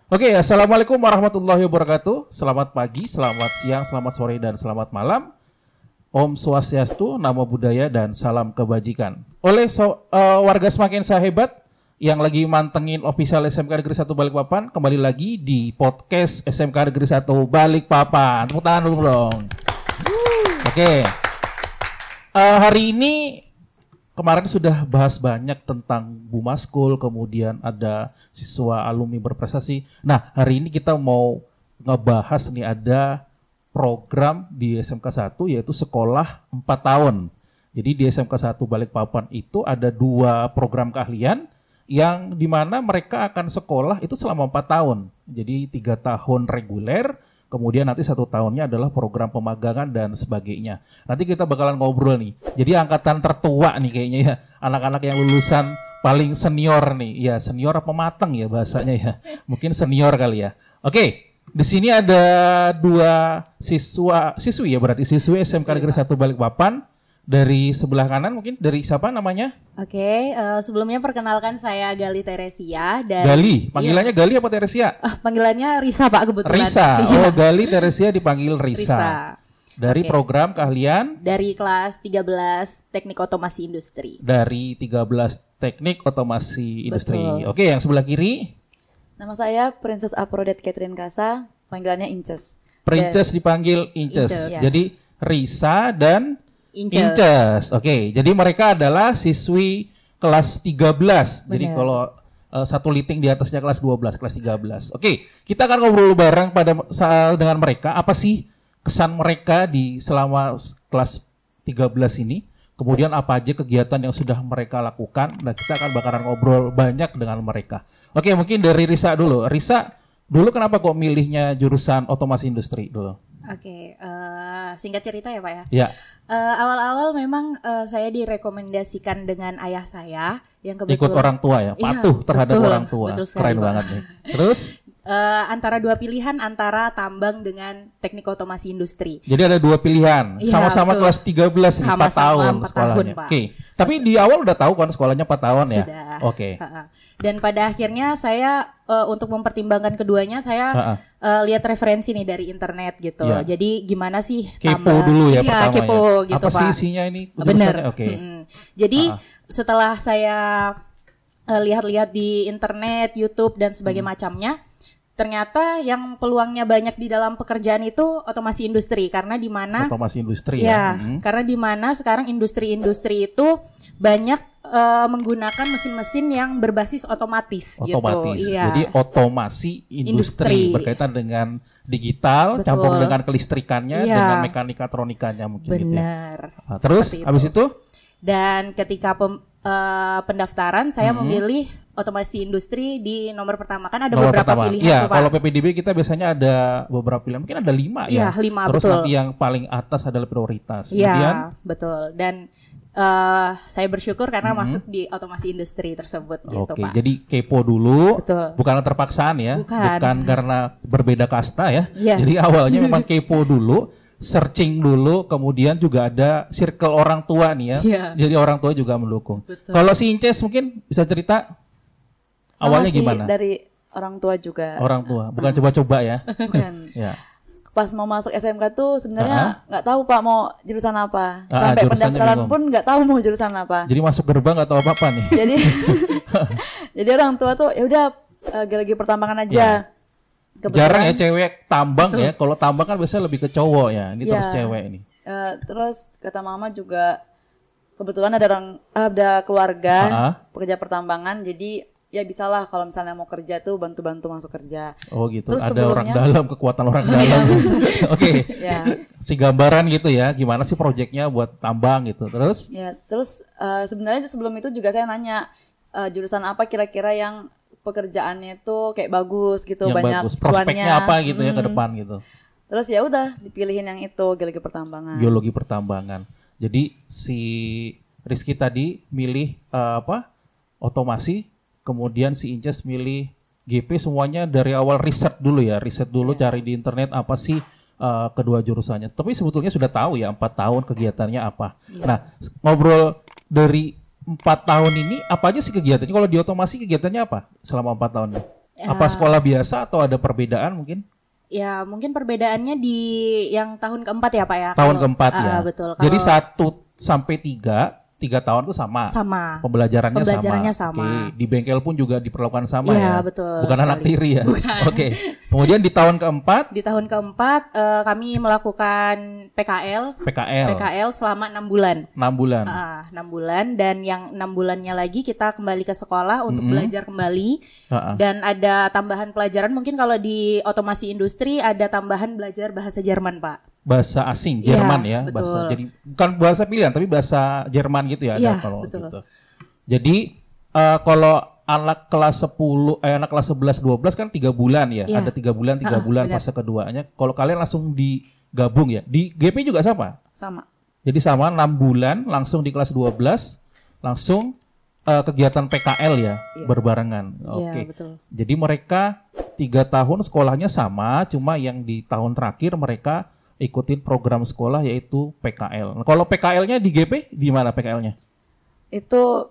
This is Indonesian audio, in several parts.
Oke, assalamualaikum warahmatullahi wabarakatuh. Selamat pagi, selamat siang, selamat sore, dan selamat malam. Om Swastiastu, Namo Buddhaya, dan salam kebajikan. Oleh warga semakin sahebat yang lagi mantengin official SMK Negeri 1 Balikpapan, kembali lagi di podcast SMK Negeri 1 Balikpapan. Tepuk tangan dulu dong. Oke, hari ini kemarin sudah bahas banyak tentang Bumaskul, kemudian ada siswa alumni berprestasi. Nah, hari ini kita mau ngebahas nih ada program di SMK 1 yaitu sekolah 4 tahun. Jadi di SMK 1 Balikpapan itu ada 2 program keahlian yang dimana mereka akan sekolah itu selama 4 tahun. Jadi 3 tahun reguler, kemudian nanti 1 tahunnya adalah program pemagangan dan sebagainya. Nanti kita bakalan ngobrol nih. Jadi angkatan tertua nih kayaknya ya. Anak-anak yang lulusan paling senior nih. Ya senior apa mateng ya bahasanya ya. Mungkin senior kali ya. Oke, di sini ada 2 siswi ya berarti. Siswi SMK Negeri 1 Balikpapan. Dari sebelah kanan mungkin dari siapa namanya? Oke, sebelumnya perkenalkan saya Gali Teresia dari Gali, panggilannya Gali apa Teresia? Panggilannya Risa Pak kebetulan. Risa, oh Gali Teresia dipanggil Risa. Dari program keahlian? Dari kelas 13 Teknik Otomasi Industri. Dari 13 Teknik Otomasi Industri. Betul. Oke, yang sebelah kiri? Nama saya Princess Aphrodite Catherine Kasa, panggilannya Inces. Princess dipanggil Inces. Inces. Jadi Risa dan Inces. Inces. Oke, jadi mereka adalah siswi kelas 13. Jadi Benar. kalau satu liting di atasnya kelas 12, kelas 13. Oke, kita akan ngobrol bareng dengan mereka. Apa sih kesan mereka di selama kelas 13 ini? Kemudian apa aja kegiatan yang sudah mereka lakukan? Nah, kita akan bakalan ngobrol banyak dengan mereka. Oke, mungkin dari Risa dulu. Risa, dulu kenapa kok milihnya jurusan otomasi industri dulu? Oke, singkat cerita ya Pak ya. Ya. Awal-awal memang saya direkomendasikan dengan ayah saya yang kebetulan Ikut orang tua ya, patuh terhadap betul, orang tua. betul sekali, Keren Pak. banget nih. Terus? Antara 2 pilihan antara tambang dengan teknik otomasi industri. Jadi ada 2 pilihan. Iya, Sama-sama betul. kelas 13 nih, 4 Sama-sama tahun 4 sekolahnya. tahun, Pak. Oke. Tapi di awal udah tahu kan sekolahnya 4 tahun ya? Sudah. Oke. Dan pada akhirnya saya untuk mempertimbangkan keduanya saya lihat referensi nih dari internet gitu. Iya. Jadi gimana sih Kepo dulu ya iya, pertama kepo ya. gitu Apa Pak. sih isinya ini? Bener. Oke. Jadi setelah saya lihat-lihat di internet, YouTube dan sebagainya macamnya, ternyata yang peluangnya banyak di dalam pekerjaan itu otomasi industri karena di mana Otomasi industri ya, ya. karena di mana sekarang industri-industri itu banyak menggunakan mesin-mesin yang berbasis otomatis, Otomatis. gitu. Iya. Jadi otomasi industri berkaitan dengan digital, Betul. campur dengan kelistrikannya, Iya. dengan mekanika-tronikanya mungkin gitu ya. Benar. Nah, terus Seperti habis itu? Dan ketika pendaftaran saya memilih otomasi industri di nomor pertama, kan ada Nomor beberapa pertama. pilihan Iya, tuh Pak. kalau PPDB kita biasanya ada beberapa pilihan, mungkin ada 5 ya. Iya, 5, Terus betul. nanti yang paling atas adalah prioritas. Iya, Kemudian betul. Dan saya bersyukur karena masuk di otomasi industri tersebut gitu oke, Pak. jadi kepo dulu, Betul. bukan terpaksaan ya, Bukan. karena berbeda kasta ya. Iya. Jadi awalnya memang kepo dulu, searching dulu, kemudian juga ada circle orang tua nih ya. Iya. Jadi orang tua juga mendukung. Betul. Kalau si Inces mungkin bisa cerita Sama awalnya sih gimana? dari orang tua juga. Orang tua, bukan coba-coba ya. Bukan. Ya. Pas mau masuk SMK tuh sebenarnya nggak tahu Pak mau jurusan apa. jurusannya Sampai pendaftaran bingung. pun nggak tahu mau jurusan apa. Jadi masuk gerbang atau apa-apa nih? Jadi jadi orang tua tuh ya udah lagi pertambangan aja. Jarang ya cewek tambang ya. Kalau tambang kan biasanya lebih ke cowok ya. Ini terus Iya. cewek ini. Terus kata mama juga kebetulan ada keluarga pekerja pertambangan, jadi ya bisalah kalau misalnya mau kerja tuh bantu-bantu masuk kerja. Oh gitu. Terus Ada orang sebelumnya- dalam, kekuatan orang dalam. Oke. Ya. Si gambaran gitu ya. Gimana sih proyeknya buat tambang gitu. Terus Ya, terus sebenarnya sebelum itu juga saya nanya jurusan apa kira-kira yang pekerjaannya tuh kayak bagus gitu, yang banyak bagus. Prospeknya cuannya. apa gitu ya ke depan gitu. Terus ya udah dipilihin yang itu, geologi pertambangan. Geologi pertambangan. Jadi si Rizky tadi milih otomasi, kemudian si Inces milih GP, semuanya dari awal riset dulu ya. Riset dulu cari di internet apa sih kedua jurusannya. Tapi sebetulnya sudah tahu ya 4 tahun kegiatannya apa. Nah, ngobrol dari 4 tahun ini apa aja sih kegiatannya? Kalau di otomasi kegiatannya apa selama 4 tahun ini? Apa sekolah biasa atau ada perbedaan mungkin? Ya mungkin perbedaannya di yang tahun keempat ya Pak ya. Tahun keempat ya. Betul. Jadi 1 sampai 3 tahun itu sama. Sama. Pembelajarannya sama. Oke. Di bengkel pun juga diperlakukan sama ya. ya. Iya betul. Bukan sekali. anak tiri ya. Bukan. Oke. Kemudian di tahun keempat. Di tahun keempat kami melakukan PKL selama 6 bulan. 6 bulan. 6 bulan dan yang 6 bulannya lagi kita kembali ke sekolah untuk belajar kembali. Dan ada tambahan pelajaran mungkin kalau di otomasi industri ada tambahan belajar bahasa Jerman Pak. Bahasa asing Jerman ya, betul. bahasa jadi bukan bahasa pilihan tapi bahasa Jerman gitu ya, ada kalau betul. gitu. Jadi kalau anak kelas 10 anak kelas 11 12 kan 3 bulan ya. Ada 3 bulan benar. fase keduanya. Kalau kalian langsung digabung ya. Di GP juga sama? Sama. Jadi sama 6 bulan langsung di kelas 12 langsung kegiatan PKL ya, berbarengan. Oke. Betul. Jadi mereka 3 tahun sekolahnya sama, cuma yang di tahun terakhir mereka ikutin program sekolah yaitu PKL. Nah, kalau PKL-nya di GP di mana PKL-nya? Itu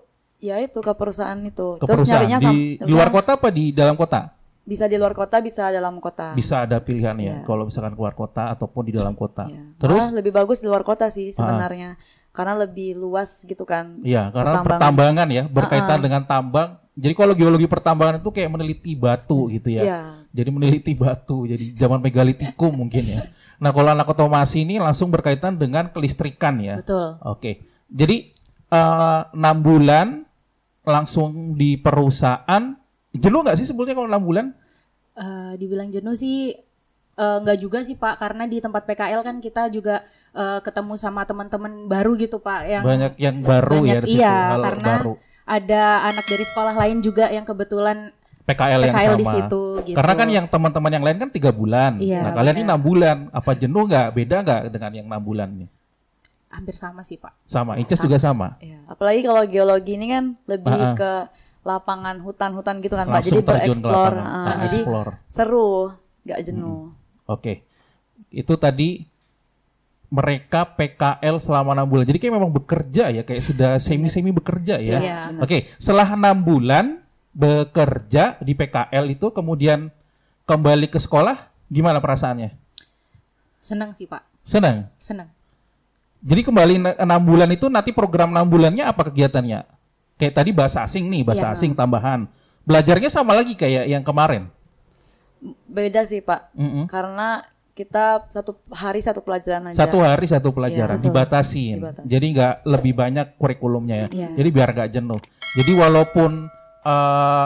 ke perusahaan itu. Ke Terus perusahaan nyarinya di luar kota apa di dalam kota? Bisa di luar kota, bisa dalam kota. Bisa ada pilihan ya. Kalau misalkan keluar kota ataupun di dalam kota. Terus lebih bagus di luar kota sih sebenarnya. Karena lebih luas gitu kan. Iya, karena pertambangan ya, berkaitan dengan tambang. Jadi kalau geologi pertambangan itu kayak meneliti batu gitu ya. Jadi meneliti batu, jadi zaman megalitikum mungkin ya. Nah kalau anak otomasi ini langsung berkaitan dengan kelistrikan ya. Betul. Oke. Jadi 6 bulan langsung di perusahaan. Jenuh nggak sih sebetulnya kalau 6 bulan? Dibilang jenuh sih nggak juga sih Pak, karena di tempat PKL kan kita juga ketemu sama teman-teman baru gitu Pak. Yang banyak yang baru ya di situ. Iya, karena baru. ada anak dari sekolah lain juga yang kebetulan PKL yang sama. di situ gitu. Karena kan yang teman-teman yang lain kan 3 bulan. Nah kalian ini 6 bulan. Apa jenuh nggak? Beda nggak dengan yang 6 bulan nih? Hampir sama sih Pak. Sama, Inces juga sama. Iya. Apalagi kalau geologi ini kan lebih ke lapangan hutan-hutan gitu kan Pak. Jadi bereksplor. Jadi seru, nggak jenuh. Oke. Itu tadi mereka PKL selama 6 bulan. Jadi kayak memang bekerja ya, kayak sudah semi-semi bekerja ya. Oke, setelah 6 bulan bekerja di PKL itu kemudian kembali ke sekolah, gimana perasaannya? Senang sih Pak. Senang? Senang. Jadi kembali 6 bulan itu nanti program 6 bulannya apa kegiatannya? Kayak tadi bahasa asing nih, bahasa asing tambahan. Belajarnya sama lagi kayak yang kemarin? Beda sih Pak, karena kita 1 hari 1 pelajaran aja. 1 hari 1 pelajaran, dibatasin. Jadi nggak lebih banyak kurikulumnya ya. Jadi biar nggak jenuh. Jadi walaupun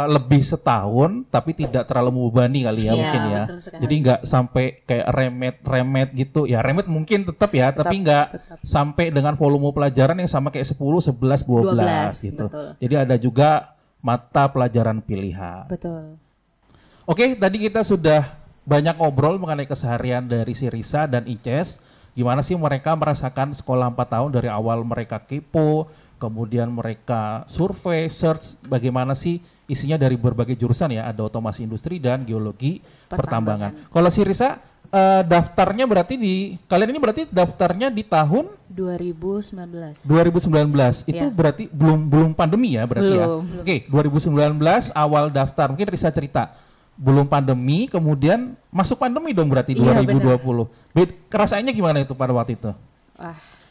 lebih setahun, tapi tidak terlalu membebani kali ya mungkin ya. Jadi nggak sampai kayak remet gitu. Ya remet mungkin tetap ya, tapi nggak sampai dengan volume pelajaran yang sama kayak 10, 11, 12 gitu. Betul. Jadi ada juga mata pelajaran pilihan. Betul. Oke, tadi kita sudah banyak ngobrol mengenai keseharian dari si Risa dan Inces. Gimana sih mereka merasakan sekolah 4 tahun dari awal mereka kepo, kemudian mereka survei, search, bagaimana sih isinya dari berbagai jurusan ya, ada otomasi industri dan geologi pertambangan. Kalau si Risa daftarnya berarti kalian ini berarti daftarnya di tahun 2019. 2019 itu berarti belum pandemi ya berarti belum. Oke, 2019 awal daftar. Mungkin Risa cerita belum pandemi, kemudian masuk pandemi dong berarti 2020. Kerasaannya gimana itu pada waktu itu?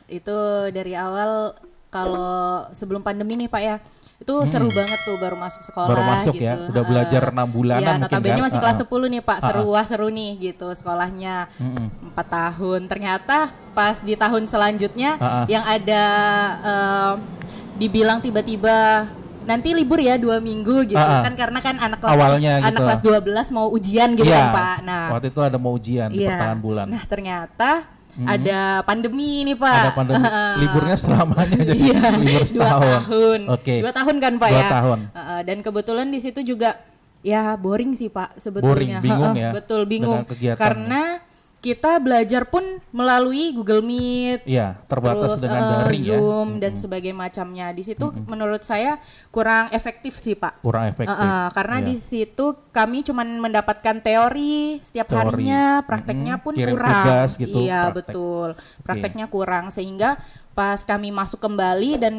Itu dari awal kalau sebelum pandemi nih Pak ya, itu seru banget tuh baru masuk sekolah. Baru masuk gitu. Ya, udah belajar 6 bulanan ya, mungkin notabene kan. masih kelas 10 nih Pak, seru nih gitu sekolahnya. 4 tahun, ternyata pas di tahun selanjutnya yang ada dibilang tiba-tiba nanti libur ya 2 minggu gitu kan, karena kan anak kelas 12 mau ujian gitu kan Pak. Nah waktu itu ada mau ujian di pertengahan bulan. Nah ternyata ada pandemi nih Pak. Ada pandemi. Liburnya selamanya jadi libur 2 tahun. 2 tahun kan Pak 2 ya. tahun. Dan kebetulan di situ juga ya boring sih Pak sebetulnya. Boring, bingung ya. Betul bingung. Karena kita belajar pun melalui Google Meet, terbatas dengan daring Zoom dan sebagainya macamnya. Di situ menurut saya kurang efektif sih Pak. Kurang efektif. Karena di situ kami cuma mendapatkan teori setiap harinya, prakteknya pun kirim kurang. Tugas gitu, iya praktek. betul, prakteknya kurang sehingga pas kami masuk kembali dan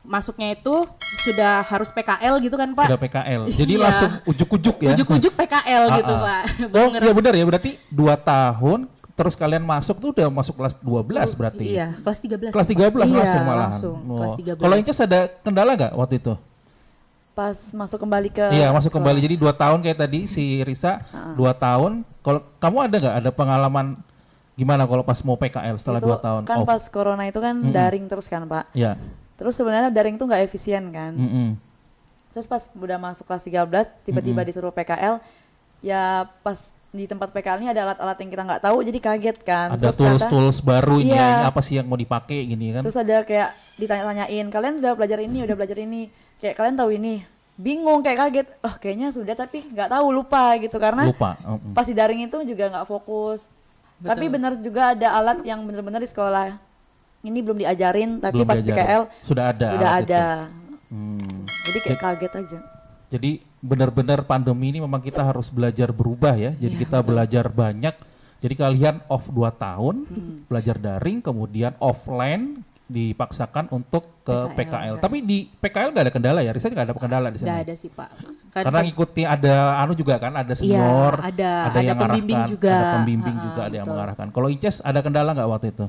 masuknya itu sudah harus PKL gitu kan Pak? Sudah PKL. Jadi Iya. langsung ujuk-ujuk ya. Ujuk-ujuk PKL gitu Ah, Pak. Oh iya benar ya, berarti 2 tahun terus kalian masuk tuh udah masuk kelas 12 berarti. Iya, kelas 13. Kelas 13 Iya, langsung malahan. langsung, kelas 13. Kalau Inces ada kendala nggak waktu itu? Pas masuk kembali ke Iya, masuk sekolah. kembali. Jadi 2 tahun kayak tadi si Risa, 2 tahun. Kalau kamu ada nggak ada pengalaman gimana kalau pas mau PKL setelah Itu 2 tahun? kan pas corona itu kan daring terus kan Pak. Ya. Terus sebenarnya daring tuh nggak efisien kan. Mm-mm. Terus pas udah masuk kelas 13 tiba-tiba disuruh PKL, ya pas di tempat PKL ini ada alat-alat yang kita nggak tahu jadi kaget kan. Ada Terus ternyata- tools-tools baru ini Iya. ya, apa sih yang mau dipakai gini kan? Terus ada kayak ditanya-tanyain, kalian udah belajar ini, kayak kalian tahu ini, bingung kayak kaget, oh kayaknya sudah tapi nggak tahu lupa gitu karena Lupa. pas di daring itu juga nggak fokus. Tapi benar juga ada alat yang benar-benar di sekolah ini belum diajarin, tapi Belum pas diajarin. PKL Sudah ada sudah alat itu. ada. Hmm. Jadi kayak kaget aja. Jadi benar-benar pandemi ini memang kita harus belajar berubah ya. Jadi kita belajar banyak. Jadi kalian off 2 tahun, belajar daring, kemudian offline dipaksakan untuk ke PKL. Tapi di PKL nggak ada kendala ya? Risa nggak ada kendala di sana? Nggak ada sih Pak. Kan Karena ngikuti ada anu juga kan, ada senior, ada yang pembimbing mengarahkan, juga. ada pembimbing juga, ada yang mengarahkan. Kalau Inces ada kendala nggak waktu itu?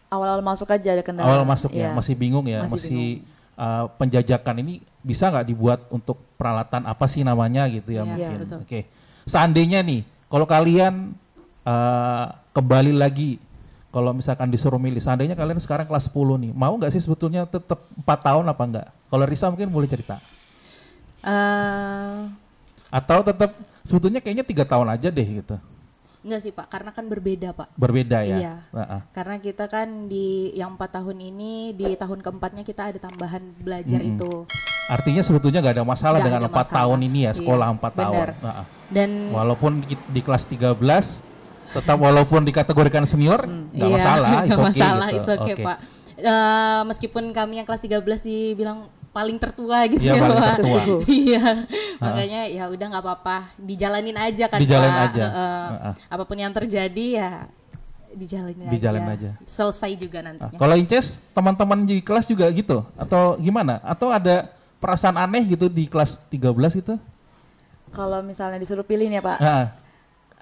Awal-awal masuk aja ada kendala. Awal masuk ya, Iya. masih bingung ya, masih penjajakan ini bisa nggak dibuat untuk peralatan apa sih namanya gitu ya Iya, mungkin. betul. Oke, seandainya nih, kalau kalian kembali lagi, kalau misalkan disuruh milih, seandainya kalian sekarang kelas 10 nih, mau nggak sih sebetulnya tetap 4 tahun apa enggak? Kalau Risa mungkin boleh cerita. Atau tetap sebetulnya kayaknya 3 tahun aja deh gitu. Enggak sih Pak, karena kan berbeda Pak. Berbeda ya. Iya. Karena kita kan di yang 4 tahun ini, di tahun keempatnya kita ada tambahan belajar itu. Artinya sebetulnya nggak ada masalah Nggak dengan ada 4 masalah. tahun ini ya, sekolah Iya, 4 tahun. benar. Dan Walaupun di kelas 13, tetap walaupun dikategorikan senior, nggak iya, masalah, nggak it's okay masalah, gitu. it's okay Oke. Pak. Meskipun kami yang kelas 13 dibilang paling tertua gitu Iya, ya paling Pak. tertua. Iya, makanya ya udah nggak apa-apa, dijalanin aja kan Dijalanin Pak. aja. Apapun yang terjadi ya dijalanin Dijalanin aja. Selesai juga nantinya. Kalau Inces, teman-teman di kelas juga gitu? Atau gimana? Atau ada perasaan aneh gitu di kelas 13 gitu? Kalau misalnya disuruh pilih nih ya Pak,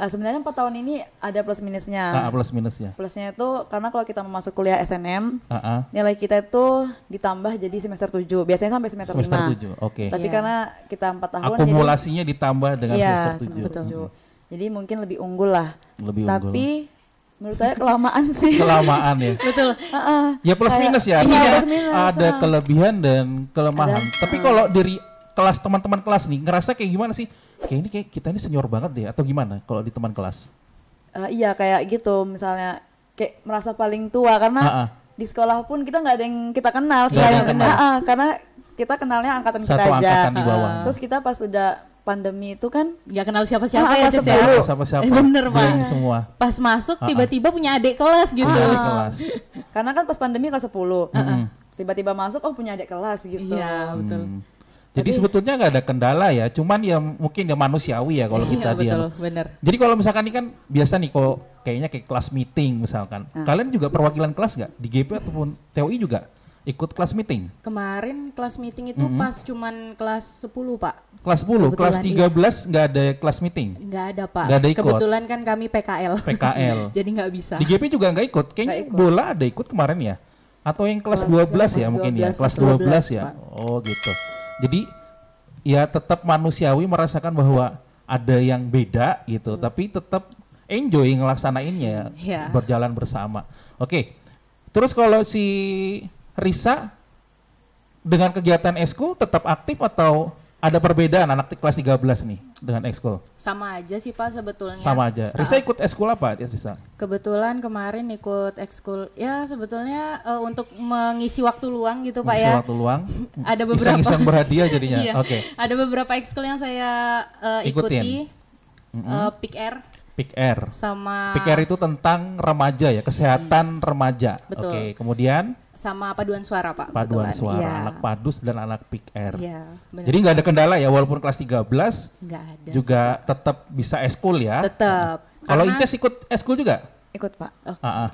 sebenarnya 4 tahun ini ada plus minusnya. Plus minusnya. Plusnya itu karena kalau kita mau masuk kuliah SNM, Ah, nilai kita itu ditambah jadi semester 7. Biasanya sampai semester 5. semester 7, oke. Tapi Iya. karena kita 4 tahun Akumulasinya ditambah dengan jadi, iya, semester 7. semester 7. Jadi mungkin lebih unggul lah. Lebih unggul. Tapi menurut saya kelamaan sih. Kelamaan ya. Betul. Ya plus Kayak- minus ya, iya, artinya plus minus, ada kelebihan dan kelemahan. Ada, Tapi kalau dari kelas teman-teman kelas nih, ngerasa kayak gimana sih? Kayak kita ini senior banget deh, atau gimana kalau di teman kelas? Iya kayak gitu misalnya kayak merasa paling tua karena di sekolah pun kita nggak ada yang kita kenal Nggak ada yang selain kenal. karena kita kenalnya angkatan Satu kita aja. angkatan di bawah. Terus kita pas udah pandemi itu kan Nggak kenal siapa-siapa ya, kelas Ces, ya. 10. Siapa-siapa. Bener, Pak. Geng semua. Pas masuk tiba-tiba punya adik kelas gitu. Di kelas. karena kan pas pandemi kelas 10. Tiba-tiba masuk oh punya adik kelas gitu. Iya, betul. Jadi sebetulnya nggak ada kendala ya, cuman ya mungkin ya manusiawi ya kalau kita Iya, dia. betul, bener. Jadi kalau misalkan ini kan biasa nih kok kayaknya kayak kelas meeting misalkan. Kalian juga perwakilan kelas nggak di GP ataupun TOI juga ikut kelas meeting? Kemarin kelas meeting itu pas cuman kelas 10 Pak. Kelas 10, kelas Kebetulan, 13 nggak ada kelas meeting. Nggak ada Pak. Nggak ada ikut. Kebetulan kan kami PKL. PKL. Jadi nggak bisa. Di GP juga nggak ikut. Kayaknya bola ada ikut kemarin ya. Atau yang kelas 12 ya kelas mungkin 12, ya. Kelas 12 ya. Pak. Oh gitu. Jadi ya tetap manusiawi merasakan bahwa ada yang beda gitu. Tapi tetap enjoy ngelaksanainnya. Iya. Berjalan bersama. Oke. Terus kalau si Risa dengan kegiatan ekskul tetap aktif atau ada perbedaan anak kelas 13 nih dengan ekskul? Sama aja sih Pak sebetulnya. Sama aja. Risa ikut ekskul apa Risa? Kebetulan kemarin ikut ekskul. Ya sebetulnya untuk mengisi waktu luang gitu Pak Ngisi ya. waktu luang. Ada beberapa. Iseng-iseng berhadiah jadinya. Iya. Oke. Ada beberapa ekskul yang saya ikuti. Pick Air Pick Air. sama Pick Air itu tentang remaja ya, kesehatan remaja. Betul. Oke, kemudian sama paduan suara Pak. paduan kebetulan. suara, Iya. anak padus dan anak Pick Air. Iya, benar. Jadi nggak ada kendala ya, walaupun kelas 13 Nggak ada. juga tetap bisa ekskul ya. Tetap. Kalau Karena- Inces ikut ekskul juga? Ikut Pak. Ah, ah.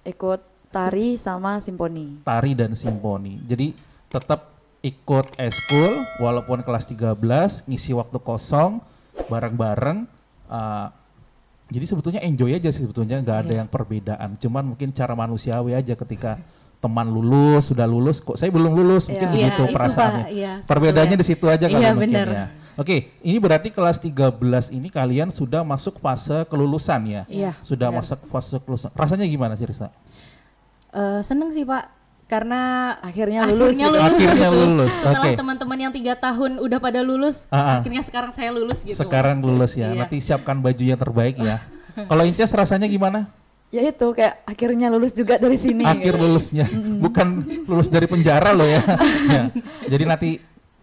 Ikut tari sama simponi. Tari dan simponi. Jadi tetap ikut eskul walaupun kelas 13, ngisi waktu kosong bareng-bareng. Jadi sebetulnya enjoy aja sih sebetulnya, nggak ada yang perbedaan. Cuman mungkin cara manusiawi aja ketika teman lulus, sudah lulus, kok saya belum lulus, mungkin begitu perasaannya. Perbedaannya di situ aja kalau mungkin ya. Oke, ini berarti kelas 13 ini kalian sudah masuk fase kelulusan ya? Iya. Sudah masuk fase kelulusan. Rasanya gimana sih Risa? Seneng sih Pak. Karena akhirnya lulus. Akhirnya lulus. Setelah teman-teman yang 3 tahun udah pada lulus, akhirnya sekarang saya lulus gitu. Sekarang lulus ya. Iya. Nanti siapkan baju yang terbaik ya. Kalau Inces rasanya gimana? Ya itu kayak akhirnya lulus juga dari sini. Akhir lulusnya, bukan lulus dari penjara loh ya. Ya. Jadi nanti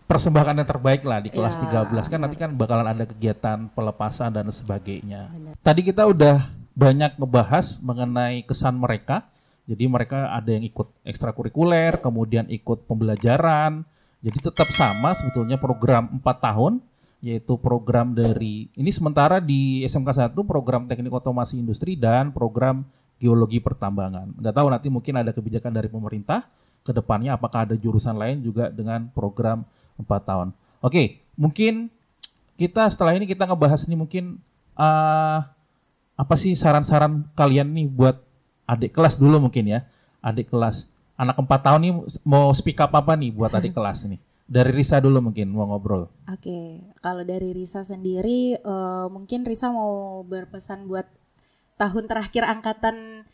persembahkan yang terbaik lah di kelas 13 kan nanti kan bakalan ada kegiatan pelepasan dan sebagainya. Tadi kita udah banyak ngebahas mengenai kesan mereka. Jadi mereka ada yang ikut ekstrakurikuler, kemudian ikut pembelajaran. Jadi tetap sama sebetulnya program 4 tahun, yaitu program dari, ini sementara di SMK 1 program teknik otomasi industri dan program geologi pertambangan. Nggak tahu nanti mungkin ada kebijakan dari pemerintah ke depannya apakah ada jurusan lain juga dengan program 4 tahun. Oke, mungkin kita setelah ini kita ngebahas ini mungkin apa sih saran-saran kalian nih buat adik kelas dulu mungkin ya. Adik kelas, anak 4 tahun nih mau speak up apa nih buat adik kelas nih? Dari Risa dulu mungkin mau ngobrol. Oke, kalau dari Risa sendiri mungkin Risa mau berpesan buat tahun terakhir angkatan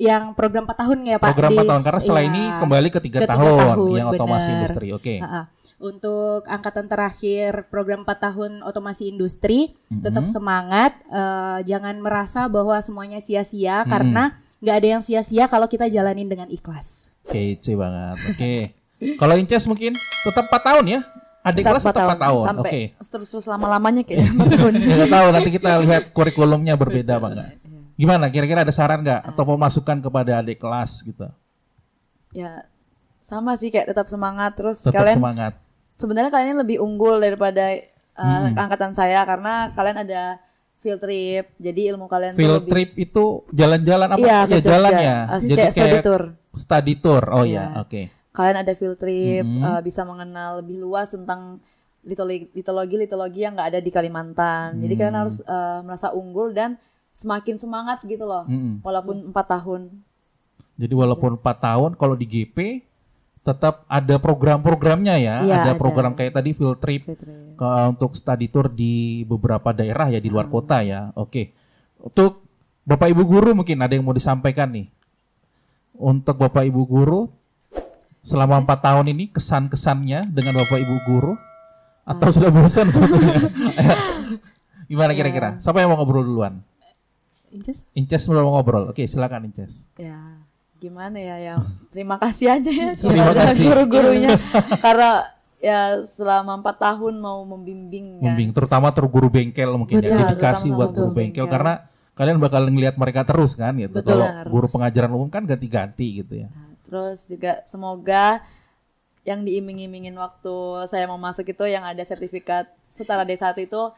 yang program 4 tahun ya Pak? Program 4 tahun, karena setelah ini kembali ke 3 tahun yang otomasi industri. Oke. Untuk angkatan terakhir program 4 tahun otomasi industri, tetap semangat, jangan merasa bahwa semuanya sia-sia karena nggak ada yang sia-sia kalau kita jalanin dengan ikhlas. Kece banget. Oke. Kalau Inces mungkin tetap 4 tahun ya? Adik kelas tetap 4 tahun. Sampai terus lama-lamanya kayaknya 4 tahun. Nggak tahu, nanti kita lihat kurikulumnya berbeda apa enggak. Gimana? Kira-kira ada saran nggak atau masukan kepada adik kelas gitu? Ya sama sih, kayak tetap semangat terus. Tetap kalian semangat. Sebenarnya kalian lebih unggul daripada angkatan saya karena kalian ada field trip. Jadi ilmu kalian field trip itu jalan-jalan apa? Iya, ya jalan ya. Jadi kayak study tour. Study tour. Oh ya, oke. Kalian ada field trip, bisa mengenal lebih luas tentang litologi yang nggak ada di Kalimantan. Jadi kalian harus merasa unggul dan semakin semangat gitu loh. Walaupun 4 tahun. Jadi walaupun 4 tahun, kalau di GP tetap ada program-programnya ya. Iya, ada program kayak tadi field trip. Untuk study tour di beberapa daerah ya, di luar kota ya. Oke. Untuk Bapak Ibu Guru mungkin ada yang mau disampaikan nih. Untuk Bapak Ibu Guru, selama 4 tahun ini kesan-kesannya dengan Bapak Ibu Guru? Atau sudah bosan sebetulnya? Gimana kira-kira? Siapa yang mau ngobrol duluan? Inces udah mau ngobrol. Oke, silakan Inces. Ya, gimana ya, terima kasih aja ya terima kasih guru-gurunya karena ya selama 4 tahun mau membimbing terutama guru bengkel mungkin. Betul, ya dedikasi buat guru bengkel karena kalian bakal ngelihat mereka terus kan gitu. Kalau guru pengajaran umum kan ganti-ganti gitu ya. Nah, terus juga semoga yang diiming-imingin waktu saya mau masuk itu yang ada sertifikat setara D1 itu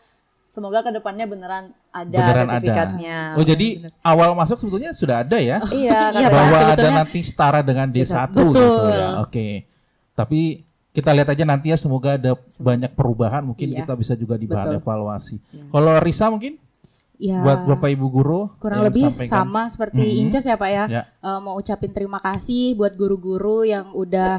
semoga kedepannya beneran sertifikatnya. Oh jadi awal masuk sebetulnya sudah ada ya? Iya, bahwa ada nanti setara dengan D1 gitu ya. Oke. Tapi kita lihat aja nanti ya, semoga ada banyak perubahan, mungkin kita bisa juga dibahas evaluasi. Kalau Risa mungkin? Ya, buat Bapak Ibu Guru kurang lebih sama seperti Inces ya Pak ya. Mau ucapin terima kasih buat guru-guru yang udah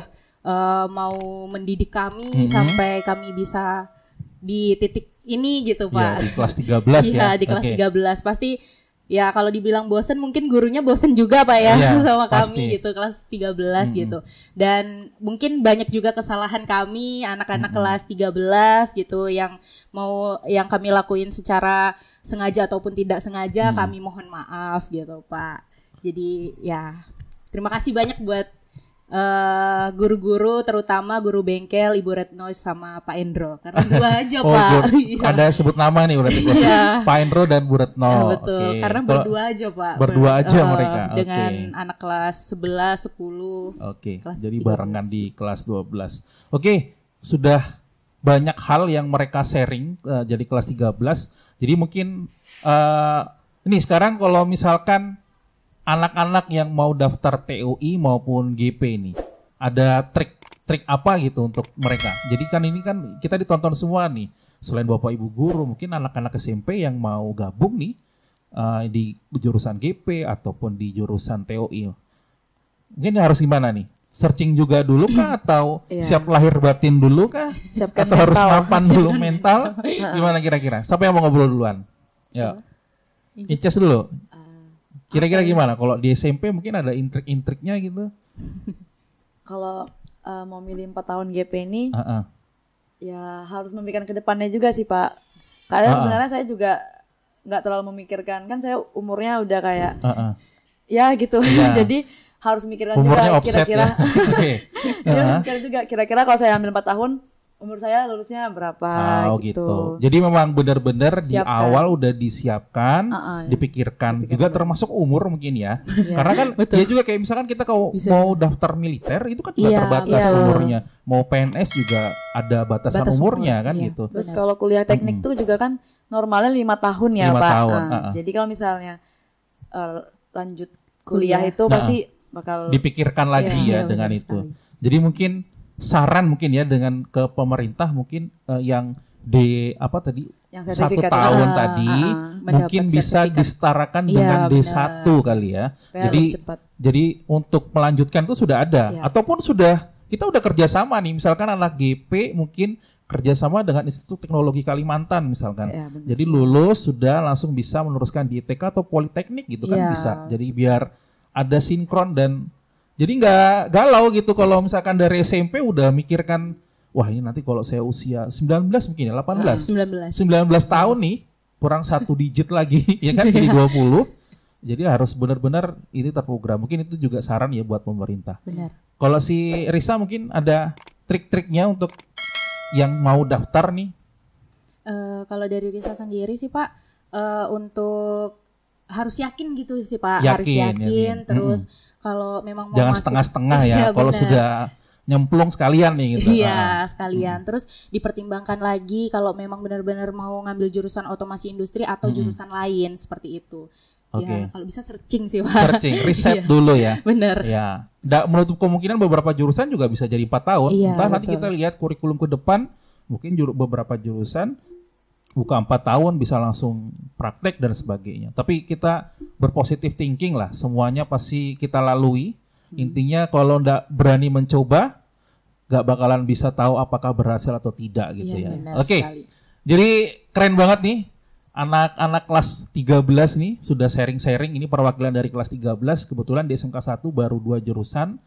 mau mendidik kami sampai kami bisa di titik ini gitu Pak. Ya, di kelas 13 ya. Iya, di kelas 13 pasti ya kalau dibilang bosen mungkin gurunya bosen juga Pak ya, sama kami gitu kelas 13 gitu. Dan mungkin banyak juga kesalahan kami anak-anak kelas 13 gitu yang kami lakuin secara sengaja ataupun tidak sengaja, kami mohon maaf gitu Pak. Jadi ya terima kasih banyak buat guru-guru, terutama guru bengkel Ibu Retno sama Pak Endro, karena dua aja Pak. Ada sebut nama nih berarti Pak Endro dan Bu Retno. Ya, betul, karena berdua aja Pak. Berdua aja mereka. Dengan anak kelas 11, 10. Jadi 13. Barengan di kelas 12. Sudah banyak hal yang mereka sharing jadi kelas 13. Jadi mungkin ini sekarang kalau misalkan anak-anak yang mau daftar TOI maupun GP ini, ada trik trik apa gitu untuk mereka. Jadi kan ini kan kita ditonton semua nih. Selain Bapak Ibu guru, mungkin anak-anak SMP yang mau gabung nih di jurusan GP ataupun di jurusan TOI. Mungkin harus gimana nih? Searching juga dulu kah atau siap lahir batin dulu kah? Siapkan atau harus mental. mapan dulu mental? Gimana kira-kira? Siapa yang mau ngobrol duluan? Ya. Inces dulu. Kira-kira gimana? Kalau di SMP mungkin ada intrik-intriknya gitu. Kalau mau milih 4 tahun GP ini, ya harus memikirkan ke depannya juga sih Pak. Karena sebenarnya saya juga nggak terlalu memikirkan, kan saya umurnya udah kayak ya gitu. Jadi harus mikirkan umurnya juga kira-kira. Ya. Mikirkan juga kira-kira kalau saya ambil 4 tahun, umur saya lulusnya berapa gitu. Jadi memang benar-benar di awal udah disiapkan, dipikirkan juga termasuk umur mungkin ya. Karena kan dia juga kayak misalkan kita kalau mau daftar militer itu kan juga terbatas umurnya. Mau PNS juga ada batasan umurnya kan gitu. Terus kalau kuliah teknik tuh juga kan normalnya 5 tahun ya 5 Pak. tahun. Jadi kalau misalnya lanjut kuliah itu pasti bakal dipikirkan lagi ya dengan itu. Jadi mungkin saran mungkin ya dengan ke pemerintah mungkin yang yang 1 tahun tadi mungkin bisa disetarakan dengan D1 kali ya. Jadi untuk melanjutkan itu sudah ada ataupun kita udah kerjasama nih, misalkan anak GP mungkin kerjasama dengan Institut Teknologi Kalimantan misalkan. Jadi lulus sudah langsung bisa meneruskan di ITK atau Politeknik gitu kan bisa. Jadi biar ada sinkron dan jadi nggak galau gitu kalau misalkan dari SMP udah mikirkan, wah ini nanti kalau saya usia 19 mungkin ya 19 tahun nih kurang 1 digit lagi ya kan jadi 20. Jadi harus benar-benar ini terprogram. Mungkin itu juga saran ya buat pemerintah. Benar. Kalau si Risa mungkin ada trik-triknya untuk yang mau daftar nih. Kalau dari Risa sendiri sih Pak, untuk harus yakin gitu sih Pak, harus yakin. Terus kalau memang mau jangan masuk, setengah-setengah ya. Kalau sudah nyemplung sekalian nih gitu. Iya, sekalian. Terus dipertimbangkan lagi kalau memang benar-benar mau ngambil jurusan otomasi industri atau jurusan lain seperti itu. Ya, kalau bisa searching sih Pak. Searching, riset dulu ya. Bener. Ya. Nggak menutup kemungkinan beberapa jurusan juga bisa jadi 4 tahun. Entah nanti kita lihat kurikulum ke depan, mungkin beberapa jurusan buka 4 tahun bisa langsung praktek dan sebagainya. Tapi kita berpositif thinking lah, semuanya pasti kita lalui. Intinya kalau nggak berani mencoba, nggak bakalan bisa tahu apakah berhasil atau tidak gitu ya. Oke. Jadi keren banget nih. Anak-anak kelas 13 nih sudah sharing-sharing, ini perwakilan dari kelas 13, kebetulan di SMK 1 baru 2 jurusan.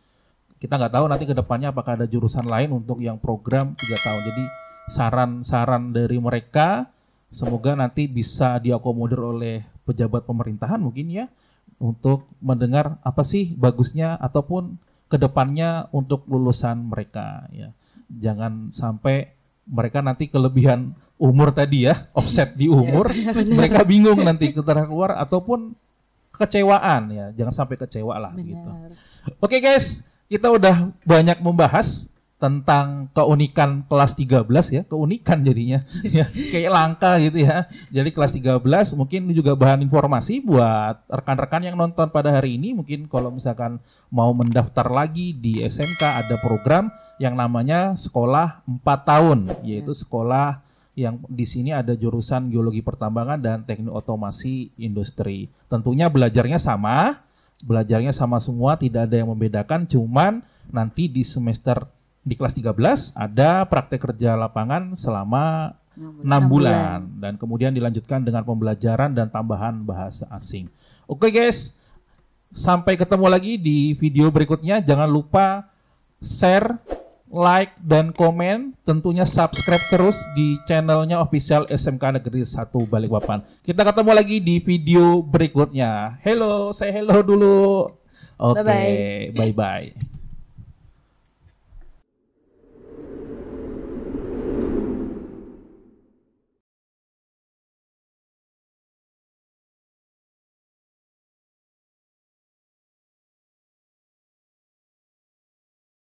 Kita nggak tahu nanti ke depannya apakah ada jurusan lain untuk yang program 3 tahun. Jadi saran-saran dari mereka semoga nanti bisa diakomodir oleh pejabat pemerintahan mungkin ya untuk mendengar apa sih bagusnya ataupun ke depannya untuk lulusan mereka ya. Jangan sampai mereka nanti kelebihan umur tadi ya, offset di umur, mereka bingung nanti keluar ataupun kecewaan ya, jangan sampai kecewa lah gitu. Oke guys, kita udah banyak membahas tentang keunikan kelas 13 ya, keunikan jadinya ya, kayak langka gitu ya. Jadi kelas 13 mungkin juga bahan informasi buat rekan-rekan yang nonton pada hari ini. Mungkin kalau misalkan mau mendaftar lagi di SMK ada program yang namanya sekolah 4 tahun, yaitu sekolah yang di sini ada jurusan geologi pertambangan dan teknik otomasi industri. Tentunya belajarnya sama semua, tidak ada yang membedakan, cuman nanti di semester di kelas 13 ada praktek kerja lapangan selama 6 bulan dan kemudian dilanjutkan dengan pembelajaran dan tambahan bahasa asing. Oke guys, sampai ketemu lagi di video berikutnya. Jangan lupa share, like, dan komen. Tentunya subscribe terus di channelnya official SMK Negeri 1 Balikpapan. Kita ketemu lagi di video berikutnya. Hello, say hello dulu. Oke, bye-bye.